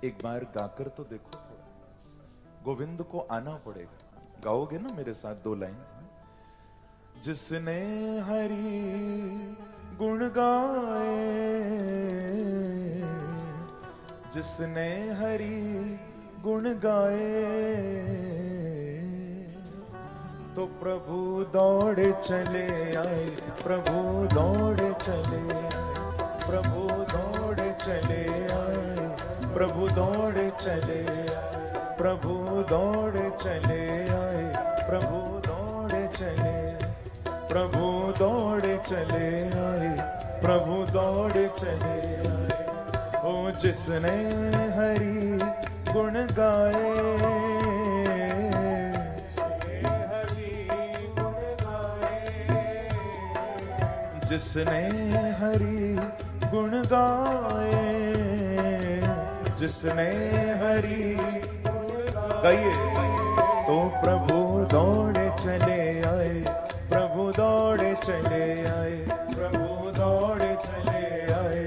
एक बार गाकर तो देखो थोड़ा, गोविंद को आना पड़ेगा। गाओगे ना मेरे साथ 2 लाइन? जिसने हरि गुण गाए, जिसने हरि गुण गाए, तो प्रभु दौड़े चले आए, प्रभु दौड़े चले आए, प्रभु दौड़े चले आए, प्रभु दौड़े चले आए, प्रभु दौड़े चले आए, प्रभु दौड़े चले आए, प्रभु दौड़े चले आए, प्रभु दौड़े चले आए। ओ जिसने हरि गुण गाए, जिसने हरि गुण गाए, जिसने हरि गाइए, तो प्रभु दौड़े चले आए, प्रभु दौड़े चले आए, प्रभु दौड़े चले आए,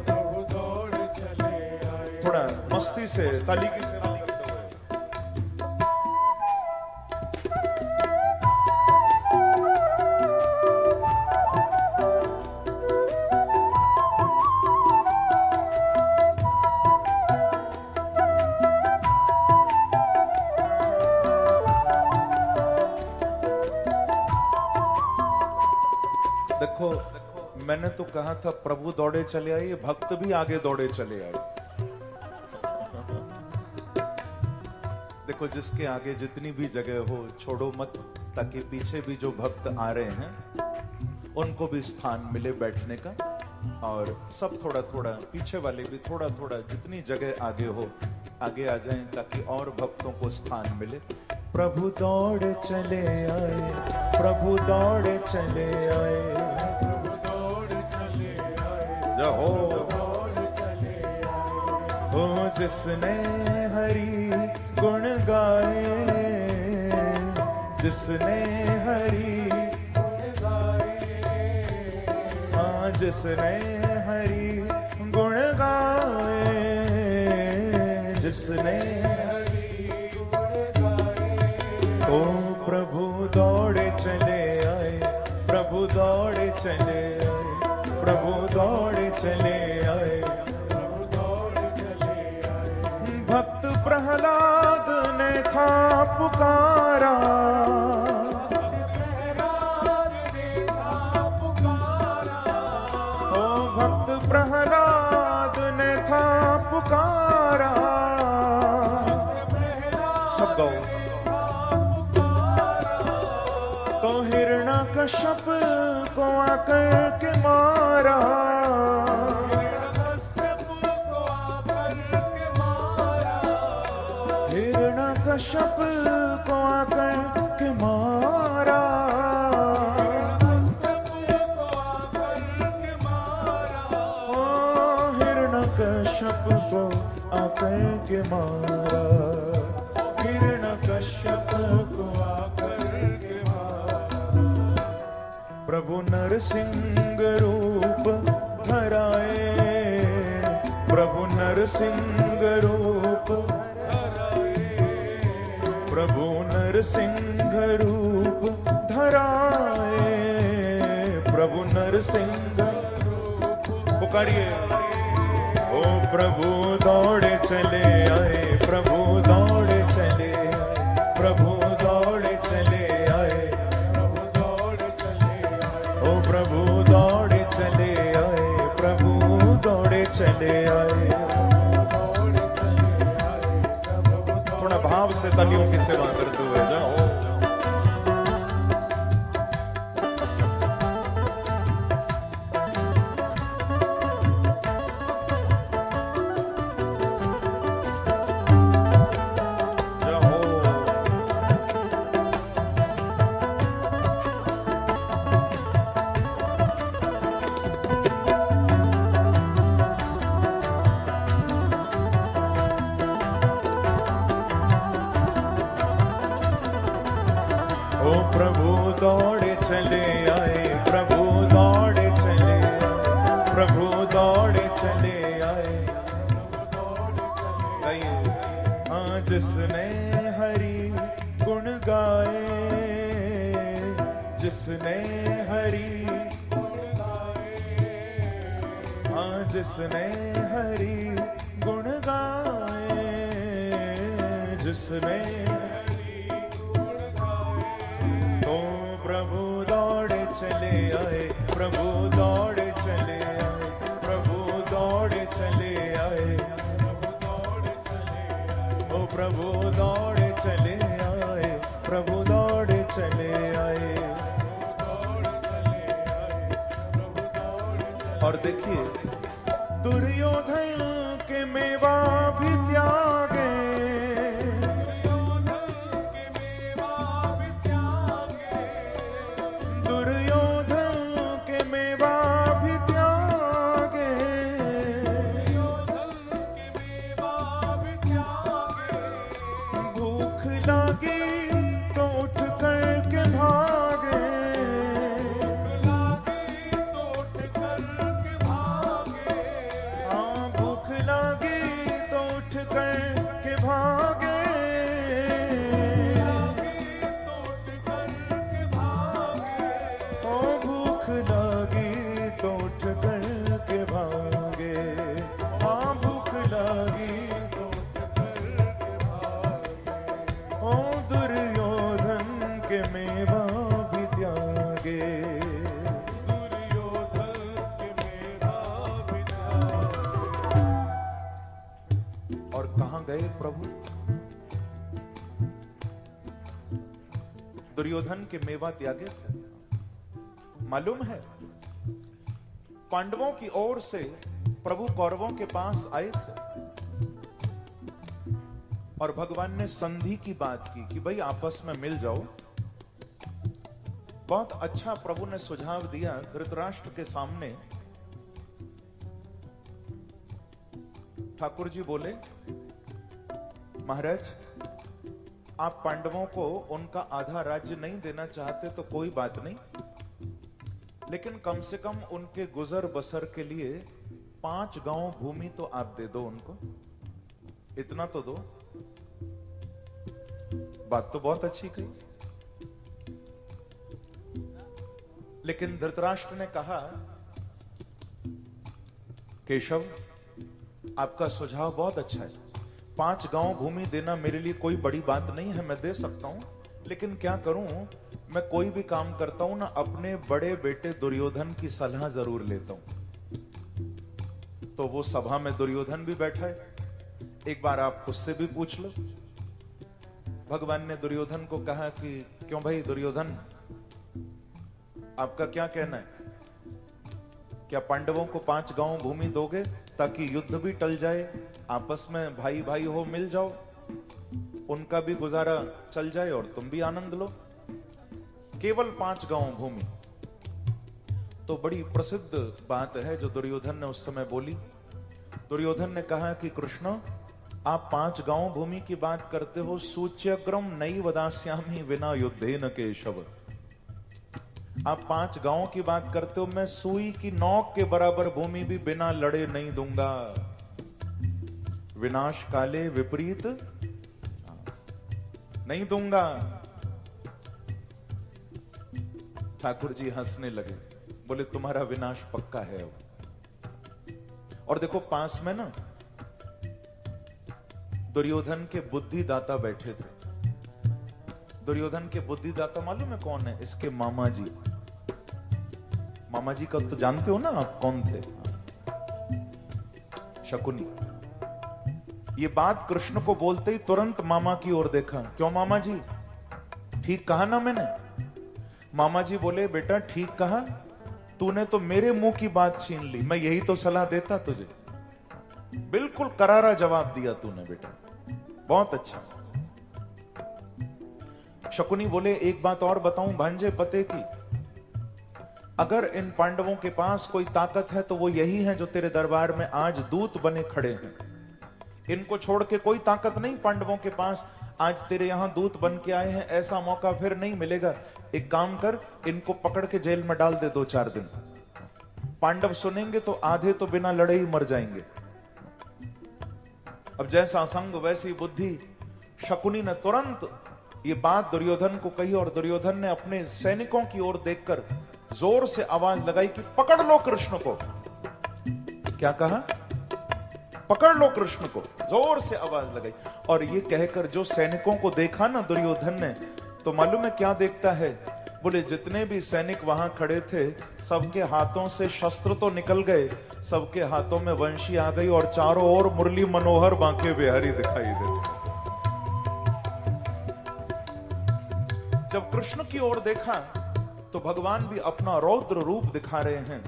प्रभु दौड़े चले आए। थोड़ा मस्ती से ताली की से देखो, मैंने तो कहा था प्रभु दौड़े चले आए, भक्त भी आगे दौड़े चले आए। देखो, जिसके आगे जितनी भी जगह हो छोड़ो मत, ताकि पीछे भी जो भक्त आ रहे हैं उनको भी स्थान मिले बैठने का, और सब थोड़ा थोड़ा, पीछे वाले भी थोड़ा थोड़ा, जितनी जगह आगे हो आगे आ जाएं, ताकि और भक्तों को स्थान मिले। प्रभु दौड़े चले आए, प्रभु दौड़े चले आए, प्रभु दौड़े चले आए, जहो दौड़े चले आए। ओ जिसने हरि गुण गाए, जिसने हरि गुण गाए, हाँ जिसने हरि गुण गाए, जिसने तो प्रभु दौड़े चले आए, प्रभु दौड़े चले आए, प्रभु दौड़े चले आए, प्रभु दौड़े चले आए। भक्त प्रहलाद ने था पुकारा, ओ भक्त प्रहलाद ने था पुकारा, सब गाओ। तो हिरण्यकश्यप को आकर के मारा, हिरण्यकश्यप को आकर के मारा, ओ हिरण्यकश्यप को आकर के मारा, हिरण्यकश्यप को आकर के मारा। प्रभु नरसिंह रूप धराए, प्रभु नरसिंह रूप धराए, प्रभु नरसिंह रूप धराए, प्रभु नरसिंह रूप। पुकारिए, ओ प्रभु दौड़े चले आए, प्रभु दौड़े चले आए, प्रभु दौड़े चले आए, प्रभु दौड़े चले आए, ओ प्रभु दौड़े चले आए, प्रभु दौड़े चले आए, दौड़े चले आए। थोड़ा भाव से तालियों की सेवा करते हुए जाओ। जिसने हरि गुण गाए, जिसने हरि गुण गाए, हाँ जिसने हरि गुण गाए, जिसने हरि गुण गाए, तो प्रभु दौड़े चले आए, प्रभु दौड़े चले आए, प्रभु दौड़े चले आए, ओ प्रभु दौड़े चले आए, प्रभु दौड़े चले आए। और देखिए दुर्योधन के मेवा भी त्यागे, दुर्योधन के मेवा भी त्यागे, भूख लागी तो उठ कर के भागे, हाँ भूख लागी तो उठ कर के भागे, ओ भूख लागी तो उठ कर के भागे, हाँ भूख लागी तो उठ कर के भागे, ओ दुर्योधन के मेवा भी त्यागे, दुर्योधन के मेवा भी त्यागे। और कहां गए प्रभु? दुर्योधन के मेवा त्यागे थे। मालूम है पांडवों की ओर से प्रभु कौरवों के पास आए थे और भगवान ने संधि की बात की कि भाई आपस में मिल जाओ। बहुत अच्छा प्रभु ने सुझाव दिया धृतराष्ट्र के सामने। ठाकुर जी बोले, महाराज आप पांडवों को उनका आधा राज्य नहीं देना चाहते तो कोई बात नहीं, लेकिन कम से कम उनके गुजर बसर के लिए 5 गांव भूमि तो आप दे दो उनको, इतना तो दो। बात तो बहुत अच्छी कही, लेकिन धृतराष्ट्र ने कहा, केशव आपका सुझाव बहुत अच्छा है, 5 गांव भूमि देना मेरे लिए कोई बड़ी बात नहीं है, मैं दे सकता हूं, लेकिन क्या करूं, मैं कोई भी काम करता हूं ना अपने बड़े बेटे दुर्योधन की सलाह जरूर लेता हूं। तो वो सभा में दुर्योधन भी बैठा है, एक बार आप उससे भी पूछ लो। भगवान ने दुर्योधन को कहा कि क्यों भाई दुर्योधन, आपका क्या कहना है, क्या पांडवों को 5 गांव भूमि दोगे ताकि युद्ध भी टल जाए, आपस में भाई भाई हो मिल जाओ, उनका भी गुजारा चल जाए और तुम भी आनंद लो, केवल 5 गांव भूमि। तो बड़ी प्रसिद्ध बात है जो दुर्योधन ने उस समय बोली। दुर्योधन ने कहा कि कृष्ण आप 5 गांव भूमि की बात करते हो, सूच्यग्रम नई वदास्यामि विना युद्धेन केशव। आप 5 गांव की बात करते हो, मैं सुई की नोक के बराबर भूमि भी बिना लड़े नहीं दूंगा। विनाश काले विपरीत नहीं दूंगा। ठाकुर जी हंसने लगे, बोले तुम्हारा विनाश पक्का है अब। और देखो पास में ना दुर्योधन के बुद्धिदाता बैठे थे। दुर्योधन के बुद्धिदाता मालूम है कौन है? इसके मामा जी। मामा जी का तो जानते हो ना आप कौन थे? शकुनी। ये बात कृष्ण को बोलते ही तुरंत मामा की ओर देखा। क्यों मामा जी, ठीक कहा ना मैंने? मामा जी बोले, बेटा ठीक कहा, तूने तो मेरे मुंह की बात छीन ली, मैं यही तो सलाह देता तुझे। बिल्कुल करारा जवाब दिया तूने बेटा, बहुत अच्छा। शकुनी बोले, एक बात और बताऊं भांजे पते की, अगर इन पांडवों के पास कोई ताकत है तो वो यही है जो तेरे दरबार में आज दूत बने खड़े हैं। इनको छोड़ के कोई ताकत नहीं पांडवों के पास, आज तेरे यहां दूत बन के आए हैं, ऐसा मौका फिर नहीं मिलेगा। एक काम कर, इनको पकड़ के जेल में डाल दे 2-4 दिन। पांडव सुनेंगे तो आधे तो बिना लड़े ही मर जाएंगे। अब जैसा संग वैसी बुद्धि, शकुनी ने तुरंत ये बात दुर्योधन को कही और दुर्योधन ने अपने सैनिकों की ओर देखकर जोर से आवाज लगाई कि पकड़ लो कृष्ण को। क्या कहा? पकड़ लो कृष्ण को। जोर से आवाज लगाई और ये कहकर जो सैनिकों को देखा ना दुर्योधन ने, तो मालूम है क्या देखता है? बोले जितने भी सैनिक वहां खड़े थे सबके हाथों से शस्त्र तो निकल गए, सबके हाथों में वंशी आ गई और चारों ओर मुरली मनोहर बांके बिहारी दिखाई देते। जब कृष्ण की ओर देखा तो भगवान भी अपना रौद्र रूप दिखा रहे हैं।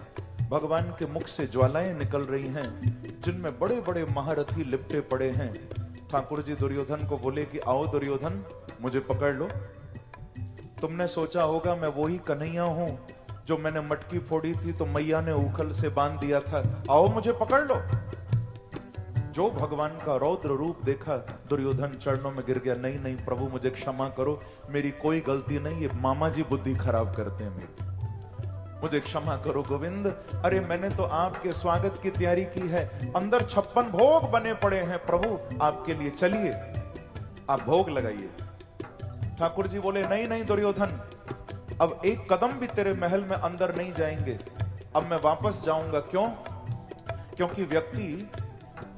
भगवान के मुख से ज्वालाएं निकल रही हैं जिनमें बड़े बड़े महारथी लिपटे पड़े हैं। ठाकुर जी दुर्योधन को बोले कि आओ दुर्योधन, मुझे पकड़ लो। तुमने सोचा होगा मैं वही कन्हैया हूं जो मैंने मटकी फोड़ी थी तो मैया ने उखल से बांध दिया था, आओ मुझे पकड़ लो। जो भगवान का रौद्र रूप देखा दुर्योधन चरणों में गिर गया। नहीं नहीं प्रभु मुझे क्षमा करो, मेरी कोई गलती नहीं, ये मामा जी बुद्धि खराब करते हैं मेरी, मुझे क्षमा करो गोविंद। अरे मैंने तो आपके स्वागत की तैयारी की है, अंदर 56 भोग बने पड़े हैं प्रभु आपके लिए, चलिए आप भोग लगाइए। ठाकुर जी बोले नहीं नहीं दुर्योधन, अब एक कदम भी तेरे महल में अंदर नहीं जाएंगे, अब मैं वापस जाऊंगा। क्यों? क्योंकि व्यक्ति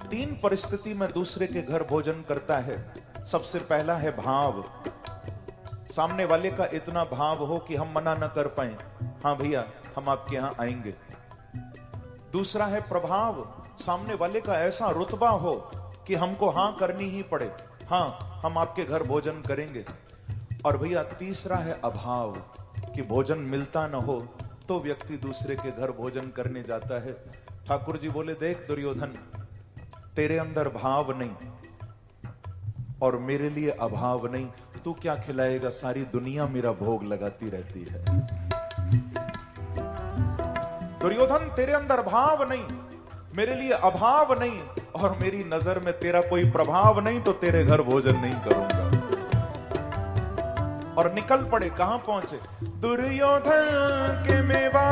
3 परिस्थिति में दूसरे के घर भोजन करता है। सबसे पहला है भाव, सामने वाले का इतना भाव हो कि हम मना न कर पाए, हाँ भैया हम आपके यहां आएंगे। दूसरा है प्रभाव, सामने वाले का ऐसा रुतबा हो कि हमको हाँ करनी ही पड़े, हाँ हम आपके घर भोजन करेंगे। और भैया तीसरा है अभाव, कि भोजन मिलता न हो तो व्यक्ति दूसरे के घर भोजन करने जाता है। ठाकुर जी बोले देख दुर्योधन, तेरे अंदर भाव नहीं और मेरे लिए अभाव नहीं, तू क्या खिलाएगा? सारी दुनिया मेरा भोग लगाती रहती है। दुर्योधन तेरे अंदर भाव नहीं, मेरे लिए अभाव नहीं और मेरी नजर में तेरा कोई प्रभाव नहीं, तो तेरे घर भोजन नहीं करूंगा। और निकल पड़े। कहां पहुंचे? दुर्योधन के मेवा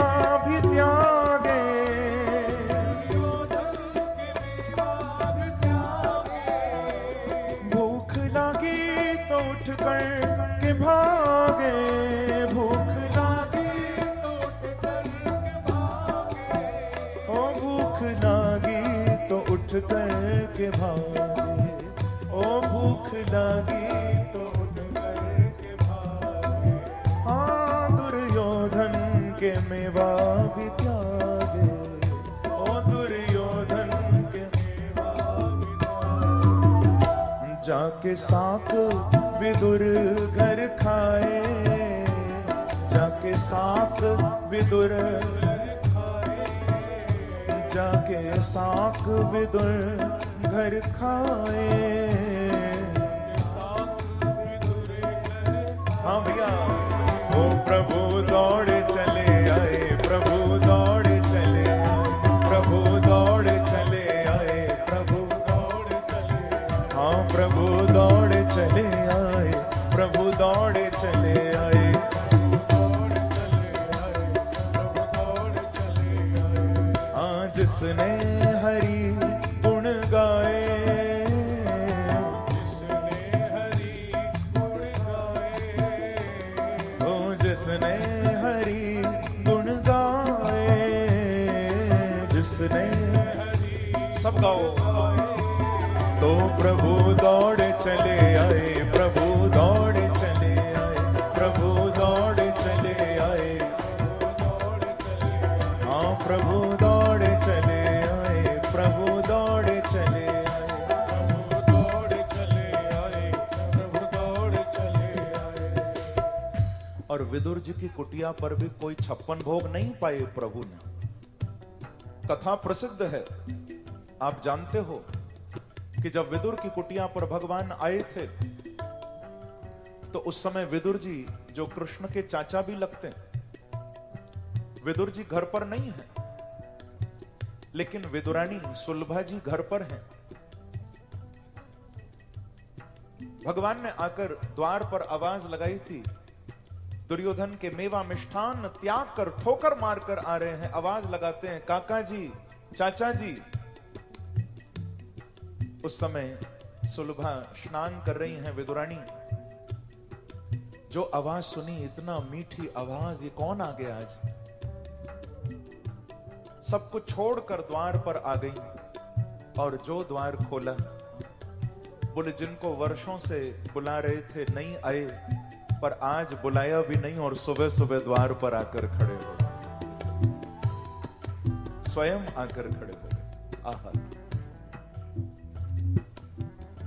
भी त्यागे, भूख लगी तो उठ कर के भागे, भूख लगी तो उठ कर के भागे, ओ भूख लगी तो उठ कर के भागे, ओ भूख लगी तो उठ कर के भागे। हाँ दुर्योधन के मेवा भी त्यागे, ओ दुर्योधन के मेवा भी त्यागे। जाके साक विदुर घर खाए, जाके साक विदुर खाए, जाके साक विदुर घर खाए। हाँ भैया, ओ प्रभु दौड़े चले आए, प्रभु दौड़े चले आए, प्रभु दौड़े चले आए, प्रभु दौड़े चले आए। हाँ प्रभु दौड़े चले आए, प्रभु दौड़े चले आए, हाँ जिसने हरि गुण गाए, जिसने हरि गुण गाए, ओ जिसने हरि गुण गाए, जिसने सब गाओ। तो प्रभु दौड़े चले आए, प्रभु दौड़े चले आए, प्रभु दौड़े चले आए, हाँ प्रभु दौड़े चले आए, प्रभु दौड़े चले आए, प्रभु दौड़े चले आए, प्रभु दौड़े चले आए। और विदुर जी की कुटिया पर भी कोई 56 भोग नहीं पाए प्रभु ने। कथा प्रसिद्ध है, आप जानते हो कि जब विदुर की कुटिया पर भगवान आए थे तो उस समय विदुर जी जो कृष्ण के चाचा भी लगते हैं, विदुर जी घर पर नहीं है, लेकिन विदुरानी सुलभा जी घर पर हैं। भगवान ने आकर द्वार पर आवाज लगाई थी, दुर्योधन के मेवा मिष्ठान त्याग कर ठोकर मारकर आ रहे हैं। आवाज लगाते हैं काका जी, चाचा जी। उस समय सुलभा स्नान कर रही हैं विदुरानी। जो आवाज सुनी, इतना मीठी आवाज, ये कौन आ गया आज? सब कुछ छोड़कर द्वार पर आ गई और जो द्वार खोला, बोले जिनको वर्षों से बुला रहे थे नहीं आए, पर आज बुलाया भी नहीं और सुबह सुबह द्वार पर आकर खड़े हो गए, स्वयं आकर खड़े हो गए। आहा,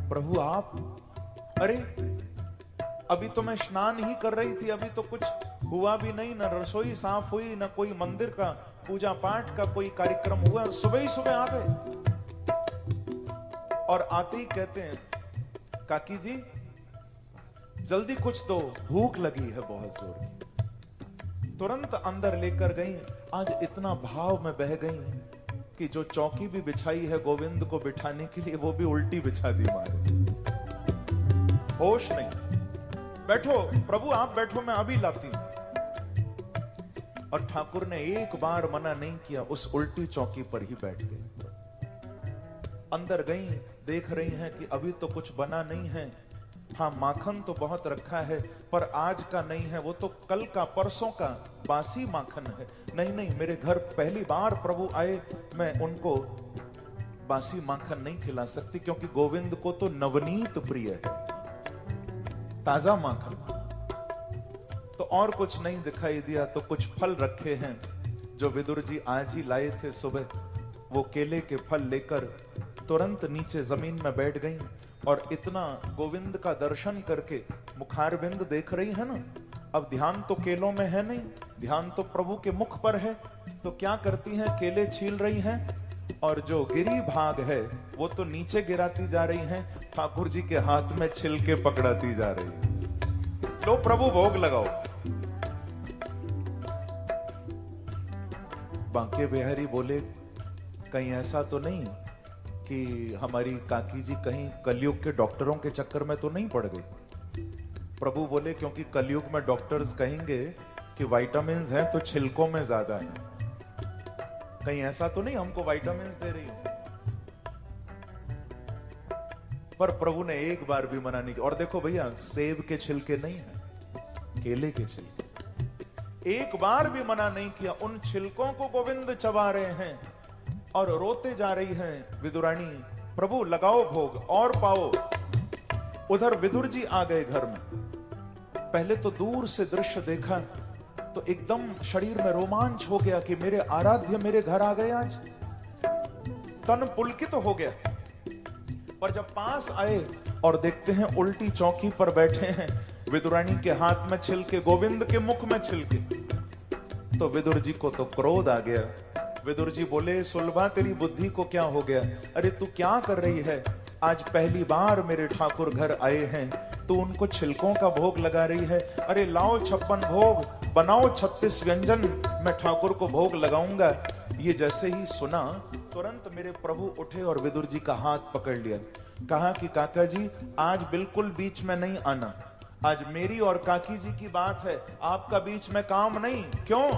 प्रभु आप, अरे अभी तो मैं स्नान ही कर रही थी, अभी तो कुछ हुआ भी नहीं, न रसोई साफ हुई, न कोई मंदिर का पूजा पाठ का कोई कार्यक्रम हुआ, सुबह ही सुबह आ गए। और आते ही कहते हैं, काकी जी जल्दी कुछ दो, भूख लगी है बहुत जोर की। तुरंत अंदर लेकर गई। आज इतना भाव में बह गई कि जो चौकी भी बिछाई है गोविंद को बिठाने के लिए, वो भी उल्टी बिछा दी मारे। होश नहीं। बैठो प्रभु, आप बैठो, मैं अभी लाती हूं। और ठाकुर ने एक बार मना नहीं किया, उस उल्टी चौकी पर ही बैठ गई। अंदर गई, देख रही हैं कि अभी तो कुछ बना नहीं है। हाँ, माखन तो बहुत रखा है, पर आज का नहीं है, वो तो कल का परसों का बासी माखन है। नहीं नहीं, मेरे घर पहली बार प्रभु आए, मैं उनको बासी माखन नहीं खिला सकती, क्योंकि गोविंद को तो नवनीत प्रिय है, ताजा माखन। तो और कुछ नहीं दिखाई दिया, तो कुछ फल रखे हैं जो विदुर जी आज ही लाए थे सुबह। वो केले के फल लेकर तुरंत नीचे जमीन में बैठ गई और इतना गोविंद का दर्शन करके मुखारबिंद देख रही है ना। अब ध्यान तो केलों में है नहीं, ध्यान तो प्रभु के मुख पर है। तो क्या करती हैं, केले छील रही हैं और जो गिरी भाग है वो तो नीचे गिराती जा रही हैं, ठाकुर जी के हाथ में छिलके पकड़ाती जा रही है। लो प्रभु भोग लगाओ। बांके बिहारी बोले, कहीं ऐसा तो नहीं कि हमारी काकी जी कहीं कलयुग के डॉक्टरों के चक्कर में तो नहीं पड़ गई? प्रभु बोले, क्योंकि कलयुग में डॉक्टर्स कहेंगे कि विटामिन हैं तो छिलकों में ज्यादा है, कहीं ऐसा तो नहीं हमको विटामिन दे रही हो? पर प्रभु ने एक बार भी मना नहीं किया। और देखो भैया, सेब के छिलके नहीं है, केले के छिलके। एक बार भी मना नहीं किया। उन छिलकों को गोविंद चबा रहे हैं और रोते जा रही हैं विदुरानी, प्रभु लगाओ भोग और पाओ। उधर विदुर जी आ गए घर में। पहले तो दूर से दृश्य देखा तो एकदम शरीर में रोमांच हो गया कि मेरे आराध्य मेरे घर आ गए आज। तन पुलकित हो गया। पर जब पास आए और देखते हैं उल्टी चौकी पर बैठे हैं, विदुरानी के हाथ में छिलके, गोविंद के मुख में छिलके, तो विदुर जी को तो क्रोध आ गया। विदुर जी बोले, सुलभा तेरी बुद्धि को क्या हो गया? अरे तू क्या कर रही है? आज पहली बार मेरे ठाकुर घर आए हैं, तू उनको छिलकों का भोग लगा रही है। अरे लाओ 56 भोग, बनाओ 36 व्यंजन, मैं ठाकुर को भोग लगाऊंगा। ये जैसे ही सुना, तुरंत मेरे प्रभु उठे और विदुर जी का हाथ पकड़ लिया। कहा कि काका जी, आज बिल्कुल बीच में नहीं आना, आज मेरी और काकी जी की बात है, आपका बीच में काम नहीं। क्यों?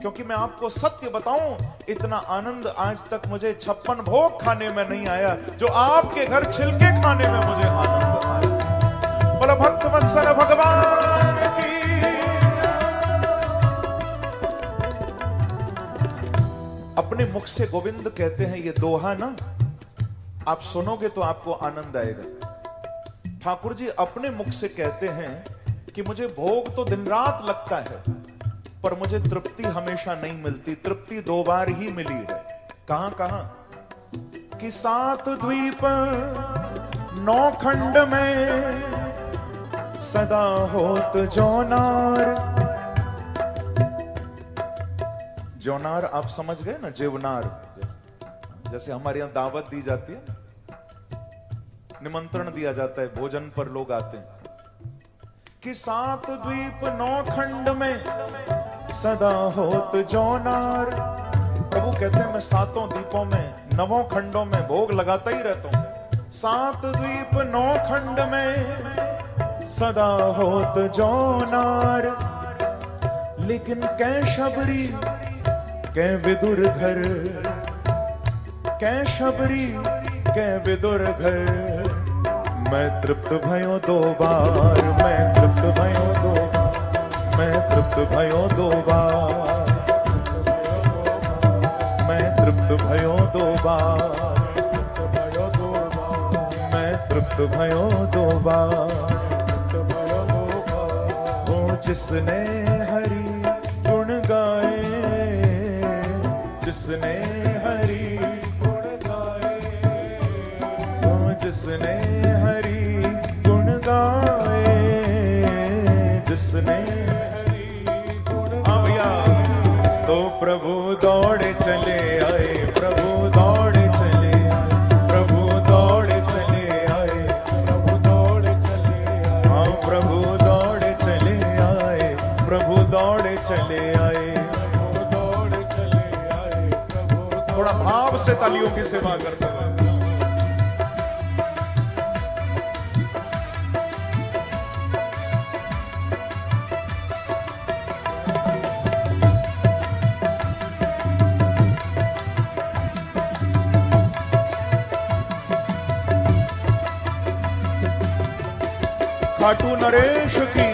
क्योंकि मैं आपको सत्य बताऊं, इतना आनंद आज तक मुझे 56 भोग खाने में नहीं आया जो आपके घर छिलके खाने में मुझे आनंद आया। बोला भक्त वत्सल भगवान की। अपने मुख से गोविंद कहते हैं ये दोहा ना, आप सुनोगे तो आपको आनंद आएगा। ठाकुर जी अपने मुख से कहते हैं कि मुझे भोग तो दिन रात लगता है, पर मुझे तृप्ति हमेशा नहीं मिलती। तृप्ति 2 बार ही मिली है। कहां कहां? कि 7 द्वीप 9 खंड में सदा होत जोनार। जोनार आप समझ गए ना, जेवनार। जैसे हमारे यहां दावत दी जाती है, निमंत्रण दिया जाता है, भोजन पर लोग आते हैं। कि 7 द्वीप 9 खंड में सदा होत जोनार। प्रभु कहते हैं मैं 7 द्वीपों में 9 खंडों में भोग लगाता ही रहता हूं। 7 द्वीप 9 खंड में सदा होत जोनार। लेकिन कै शबरी कै विदुर घर, कै शबरी कै विदुर घर, मैं तृप्त भयो 2 बार, मैं तृप्त भयो 2 बार, मैं तृप्त भयो 2 बार, मैं तृप्त भयो 2 बार, मैं तृप्त भयो 2 बार। वो जिसने हरि गुण गाए, जिसने हरि गुण गाए, वो जिसने हरि गुण गाए, जिसने हरि गुण भैया तो प्रभु दौड़े चले आए, प्रभु दौड़े चले आए, प्रभु दौड़े चले आए, प्रभु दौड़े चले आए, हाँ प्रभु दौड़े चले आए, प्रभु दौड़े चले आए, प्रभु दौड़े चले आए, प्रभु। थोड़ा भाव से तालियों की सेवा करते हुए खाटू नरेश की